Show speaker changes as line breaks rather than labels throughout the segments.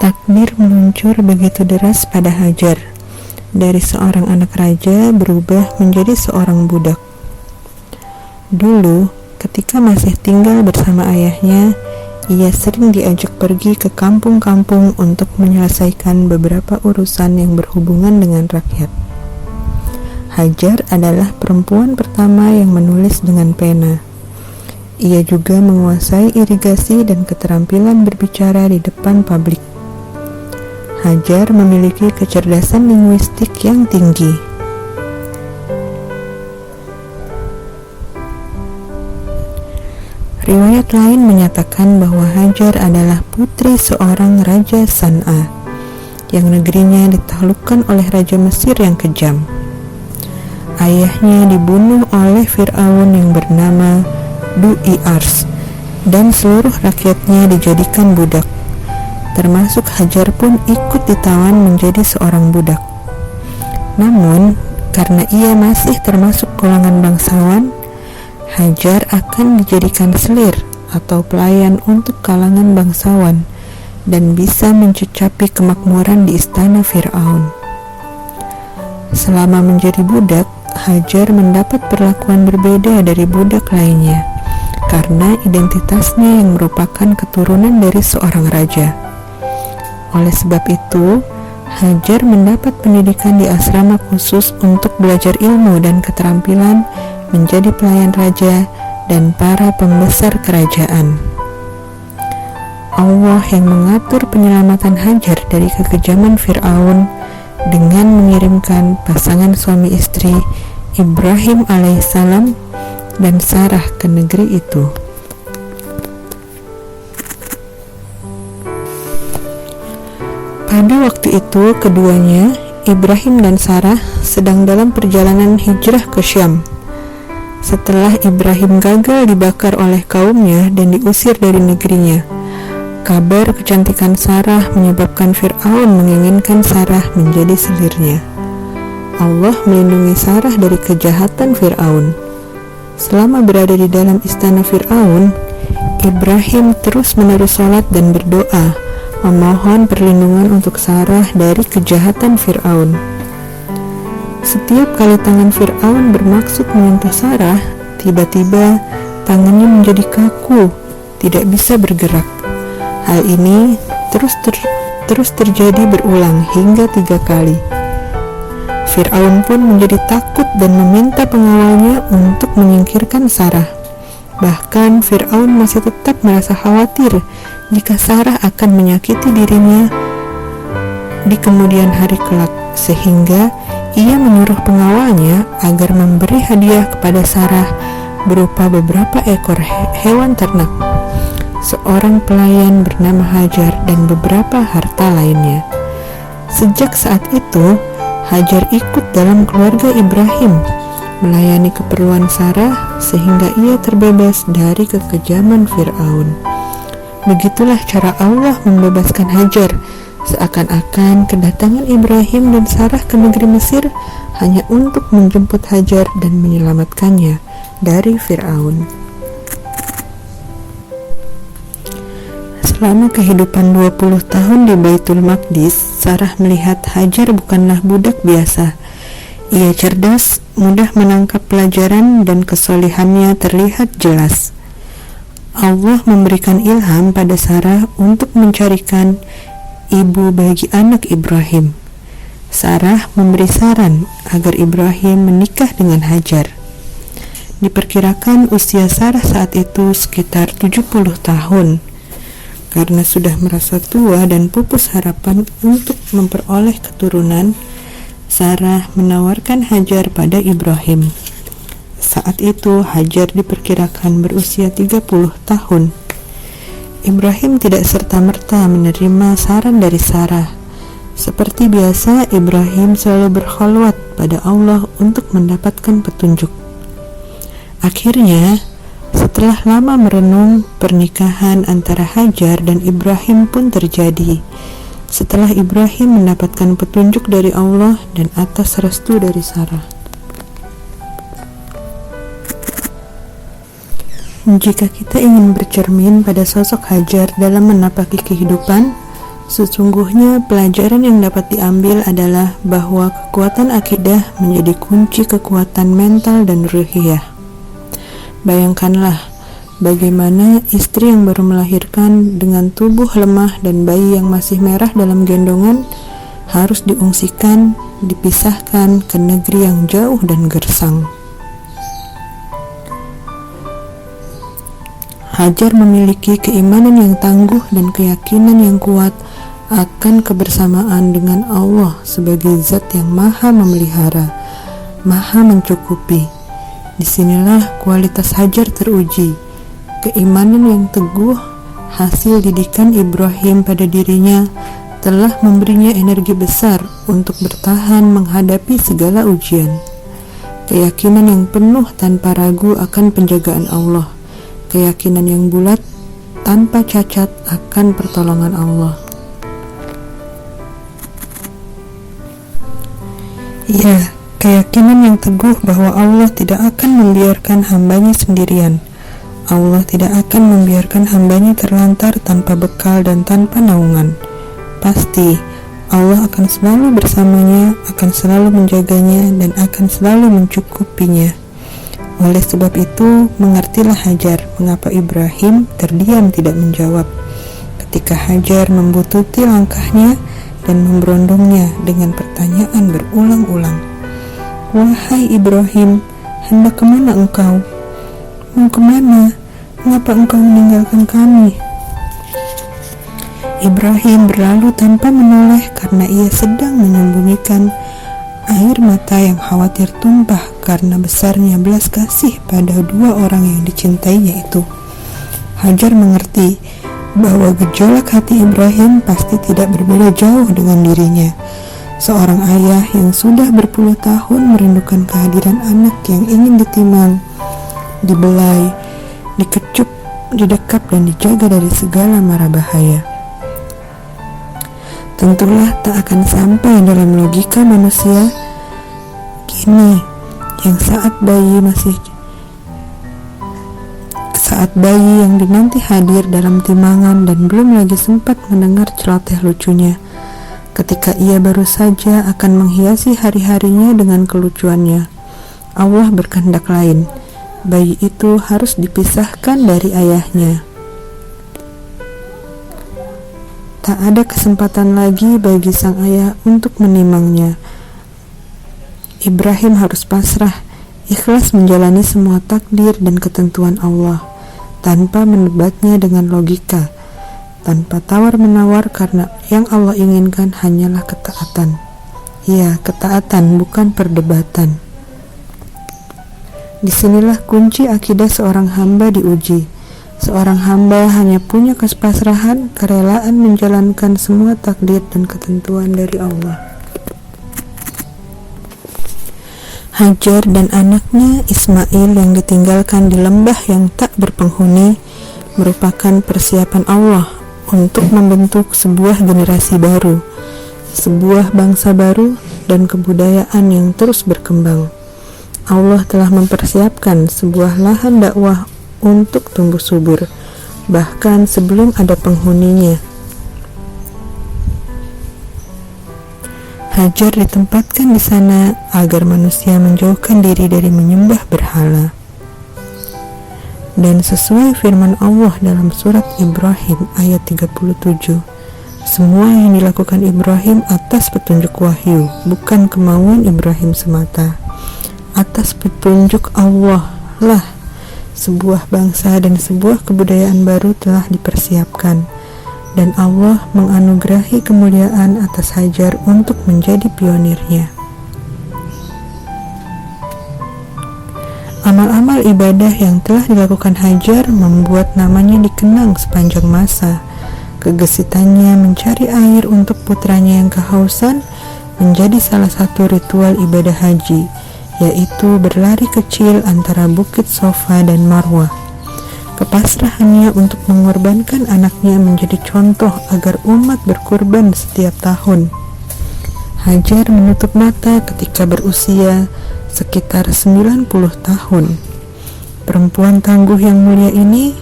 Takdir meluncur begitu deras pada Hajar. Dari seorang anak raja berubah menjadi seorang budak. Dulu, ketika masih tinggal bersama ayahnya, ia sering diajak pergi ke kampung-kampung untuk menyelesaikan beberapa urusan yang berhubungan dengan rakyat. Hajar adalah perempuan pertama yang menulis dengan pena. Ia juga menguasai irigasi dan keterampilan berbicara di depan publik. Hajar memiliki kecerdasan linguistik yang tinggi. Riwayat lain menyatakan bahwa Hajar adalah putri seorang Raja San'a, yang negerinya ditaklukkan oleh Raja Mesir yang kejam. Ayahnya dibunuh oleh Fir'aun yang bernama Du'iars, dan seluruh rakyatnya dijadikan budak. Termasuk Hajar pun ikut ditawan menjadi seorang budak. Namun, karena ia masih termasuk golongan bangsawan, Hajar akan dijadikan selir atau pelayan untuk kalangan bangsawan dan bisa mencecapi kemakmuran di istana Fir'aun. Selama menjadi budak, Hajar mendapat perlakuan berbeda dari budak lainnya karena identitasnya yang merupakan keturunan dari seorang raja. Oleh sebab itu, Hajar mendapat pendidikan di asrama khusus untuk belajar ilmu dan keterampilan menjadi pelayan raja dan para pembesar kerajaan. Allah yang mengatur penyelamatan Hajar dari kekejaman Fir'aun dengan mengirimkan pasangan suami istri Ibrahim alaihissalam dan Sarah ke negeri itu. Pada waktu itu, keduanya, Ibrahim dan Sarah, sedang dalam perjalanan hijrah ke Syam. Setelah Ibrahim gagal dibakar oleh kaumnya dan diusir dari negerinya, kabar kecantikan Sarah menyebabkan Fir'aun menginginkan Sarah menjadi selirnya. Allah melindungi Sarah dari kejahatan Fir'aun. Selama berada di dalam istana Fir'aun, Ibrahim terus-menerus sholat dan berdoa, memohon perlindungan untuk Sarah dari kejahatan Fir'aun. Setiap kali tangan Fir'aun bermaksud menyentuh Sarah, tiba-tiba tangannya menjadi kaku, tidak bisa bergerak. Hal ini terus terjadi berulang hingga 3 kali. Fir'aun pun menjadi takut dan meminta pengawalnya untuk menyingkirkan Sarah. Bahkan Fir'aun masih tetap merasa khawatir jika Sarah akan menyakiti dirinya di kemudian hari kelak, sehingga ia menyuruh pengawalnya agar memberi hadiah kepada Sarah berupa beberapa ekor hewan ternak, seorang pelayan bernama Hajar, dan beberapa harta lainnya. Sejak saat itu, Hajar ikut dalam keluarga Ibrahim, melayani keperluan Sarah sehingga ia terbebas dari kekejaman Fir'aun. Begitulah cara Allah membebaskan Hajar, seakan-akan kedatangan Ibrahim dan Sarah ke negeri Mesir hanya untuk menjemput Hajar dan menyelamatkannya dari Fir'aun. Selama kehidupan 20 tahun di Baitul Maqdis, Sarah melihat Hajar bukanlah budak biasa. Ia cerdas, mudah menangkap pelajaran, dan kesolehannya terlihat jelas. Allah memberikan ilham pada Sarah untuk mencarikan ibu bagi anak Ibrahim. Sarah memberi saran agar Ibrahim menikah dengan Hajar. Diperkirakan usia Sarah saat itu sekitar 70 tahun. Karena sudah merasa tua dan pupus harapan untuk memperoleh keturunan, Sarah menawarkan Hajar pada Ibrahim. Saat itu Hajar diperkirakan berusia 30 tahun. Ibrahim tidak serta-merta menerima saran dari Sarah. Seperti biasa, Ibrahim selalu berkholwat pada Allah untuk mendapatkan petunjuk. Akhirnya, setelah lama merenung, pernikahan antara Hajar dan Ibrahim pun terjadi. Setelah Ibrahim mendapatkan petunjuk dari Allah dan atas restu dari Sarah. Jika kita ingin bercermin pada sosok Hajar dalam menapaki kehidupan, Sesungguhnya pelajaran yang dapat diambil adalah bahwa kekuatan akidah menjadi kunci kekuatan mental dan ruhiyah. Bayangkanlah bagaimana istri yang baru melahirkan dengan tubuh lemah dan bayi yang masih merah dalam gendongan harus diungsikan, dipisahkan ke negeri yang jauh dan gersang. Hajar memiliki keimanan yang tangguh dan keyakinan yang kuat akan kebersamaan dengan Allah sebagai zat yang maha memelihara, maha mencukupi. Disinilah kualitas Hajar teruji. Keimanan yang teguh, hasil didikan Ibrahim pada dirinya, telah memberinya energi besar untuk bertahan menghadapi segala ujian. Keyakinan yang penuh tanpa ragu akan penjagaan Allah. Keyakinan yang bulat tanpa cacat akan pertolongan Allah. Ya, keyakinan yang teguh bahwa Allah tidak akan membiarkan hambanya sendirian. Allah tidak akan membiarkan hambanya terlantar tanpa bekal dan tanpa naungan. Pasti, Allah akan selalu bersamanya, akan selalu menjaganya, dan akan selalu mencukupinya. Oleh sebab itu, mengertilah Hajar mengapa Ibrahim terdiam tidak menjawab ketika Hajar membuntuti langkahnya dan memberondongnya dengan pertanyaan berulang-ulang. Wahai Ibrahim, hendak kemana engkau? Mau kemana? Mengapa engkau meninggalkan kami? Ibrahim berlalu tanpa menoleh karena ia sedang menyembunyikan air mata yang khawatir tumpah karena besarnya belas kasih pada dua orang yang dicintainya itu. Hajar mengerti bahwa gejolak hati Ibrahim pasti tidak berbeda jauh dengan dirinya. Seorang ayah yang sudah berpuluh tahun merindukan kehadiran anak yang ingin ditimang, dibelai, dikecup, didekap dan dijaga dari segala mara bahaya. Tentulah tak akan sampai dalam logika manusia kini yang saat bayi yang dinanti hadir dalam timangan dan belum lagi sempat mendengar celoteh lucunya, ketika ia baru saja akan menghiasi hari-harinya dengan kelucuannya. Allah berkehendak lain. Bayi itu harus dipisahkan dari ayahnya. Tak ada kesempatan lagi bagi sang ayah untuk menimangnya. Ibrahim harus pasrah, ikhlas menjalani semua takdir dan ketentuan Allah, tanpa mendebatnya dengan logika, tanpa tawar-menawar, karena yang Allah inginkan hanyalah ketaatan. Ya, ketaatan, bukan perdebatan. Disinilah kunci akidah seorang hamba diuji. Seorang hamba hanya punya kepasrahan, kerelaan menjalankan semua takdir dan ketentuan dari Allah. Hajar dan anaknya Ismail yang ditinggalkan di lembah yang tak berpenghuni merupakan persiapan Allah untuk membentuk sebuah generasi baru, sebuah bangsa baru, dan kebudayaan yang terus berkembang. Allah telah mempersiapkan sebuah lahan dakwah untuk tumbuh subur, bahkan sebelum ada penghuninya. Hajar ditempatkan di sana agar manusia menjauhkan diri dari menyembah berhala. Dan sesuai firman Allah dalam surat Ibrahim ayat 37, semua yang dilakukan Ibrahim atas petunjuk wahyu, bukan kemauan Ibrahim semata. Atas petunjuk Allah lah sebuah bangsa dan sebuah kebudayaan baru telah dipersiapkan, dan Allah menganugerahi kemuliaan atas Hajar untuk menjadi pionirnya. Amal-amal ibadah yang telah dilakukan Hajar membuat namanya dikenang sepanjang masa. Kegesitannya mencari air untuk putranya yang kehausan menjadi salah satu ritual ibadah haji, yaitu berlari kecil antara Bukit Sofa dan Marwah. Kepasrahannya untuk mengorbankan anaknya menjadi contoh agar umat berkurban setiap tahun. Hajar menutup mata ketika berusia sekitar 90 tahun. Perempuan tangguh yang mulia ini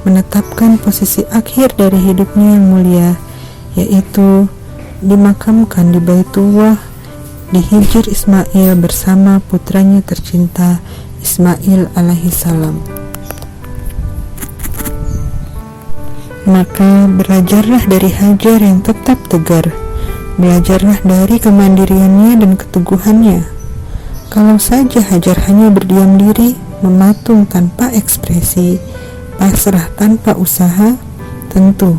menetapkan posisi akhir dari hidupnya yang mulia, yaitu dimakamkan di Baitullah di Hijr Ismail bersama putranya tercinta Ismail alaihissalam. Maka belajarlah dari Hajar yang tetap tegar, belajarlah dari kemandiriannya dan keteguhannya. Kalau saja Hajar hanya berdiam diri, mematung tanpa ekspresi, pasrah tanpa usaha, tentu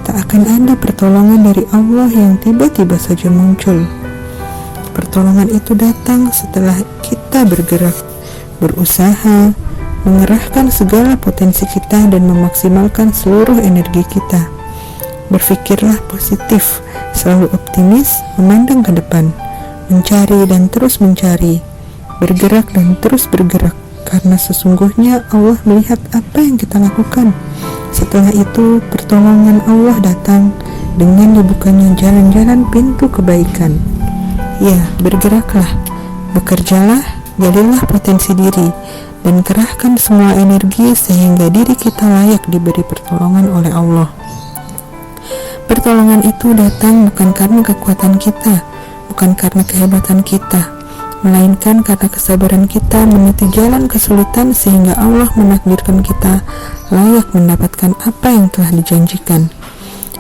tak akan ada pertolongan dari Allah yang tiba-tiba saja muncul. Pertolongan itu datang setelah kita bergerak, berusaha, mengerahkan segala potensi kita dan memaksimalkan seluruh energi kita. Berpikirlah positif, selalu optimis, memandang ke depan, mencari dan terus mencari, bergerak dan terus bergerak, karena sesungguhnya Allah melihat apa yang kita lakukan. Setelah itu pertolongan Allah datang dengan dibukanya jalan-jalan pintu kebaikan. Ya, bergeraklah, bekerjalah, galilah potensi diri, dan kerahkan semua energi sehingga diri kita layak diberi pertolongan oleh Allah. Pertolongan itu datang bukan karena kekuatan kita, bukan karena kehebatan kita, melainkan karena kesabaran kita meniti jalan kesulitan sehingga Allah menakdirkan kita layak mendapatkan apa yang telah dijanjikan.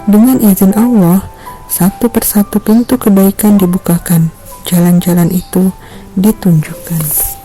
Dengan izin Allah, satu persatu pintu kebaikan dibukakan, jalan-jalan itu ditunjukkan.